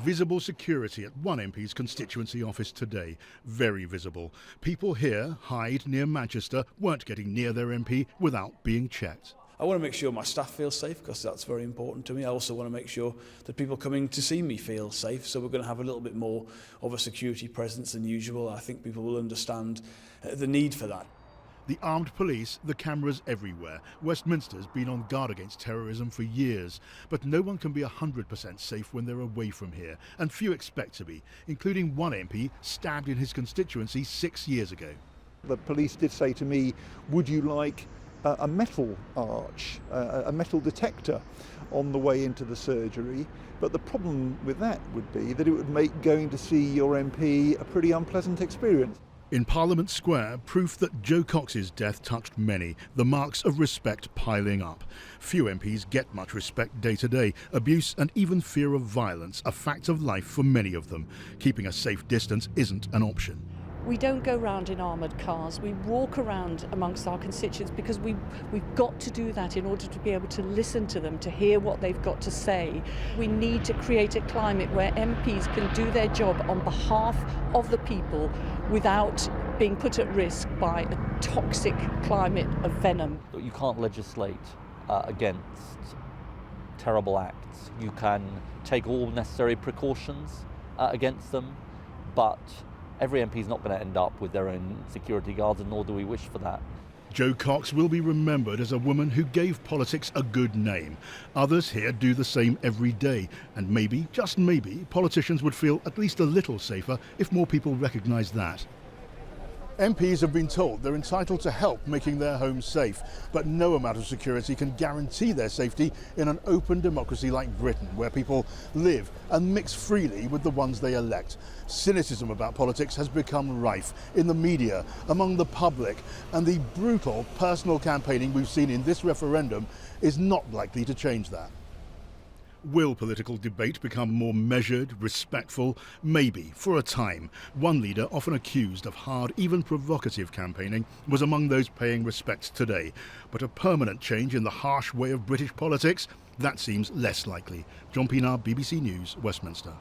Visible security at one MP's constituency office today. Very visible. People here, Hyde near Manchester, weren't getting near their MP without being checked. I want to make sure my staff feel safe because that's very important to me. I also want to make sure that people coming to see me feel safe. So we're going to have a little bit more of a security presence than usual. I think people will understand the need for that. The armed police, the cameras everywhere. Westminster's been on guard against terrorism for years, but no one can be 100% safe when they're away from here, and few expect to be, including one MP stabbed in his constituency 6 years ago. The police did say to me, would you like a metal arch, a metal detector on the way into the surgery? But the problem with that would be that it would make going to see your MP a pretty unpleasant experience. In Parliament Square, proof that Jo Cox's death touched many, the marks of respect piling up. Few MPs get much respect day to day. Abuse and even fear of violence, a fact of life for many of them. Keeping a safe distance isn't an option. We don't go round in armoured cars. We walk around amongst our constituents because we've got to do that in order to be able to listen to them, to hear what they've got to say. We need to create a climate where MPs can do their job on behalf of the people without being put at risk by a toxic climate of venom. You can't legislate against terrible acts. You can take all necessary precautions against them, but every MP is not going to end up with their own security guards, and nor do we wish for that. Jo Cox will be remembered as a woman who gave politics a good name. Others here do the same every day. And maybe, just maybe, politicians would feel at least a little safer if more people recognise that. MPs have been told they're entitled to help making their homes safe, but no amount of security can guarantee their safety in an open democracy like Britain, where people live and mix freely with the ones they elect. Cynicism about politics has become rife in the media, among the public, and the brutal personal campaigning we've seen in this referendum is not likely to change that. Will political debate become more measured, respectful? Maybe, for a time. One leader, often accused of hard, even provocative campaigning, was among those paying respect today. But a permanent change in the harsh way of British politics? That seems less likely. John Pienaar, BBC News, Westminster.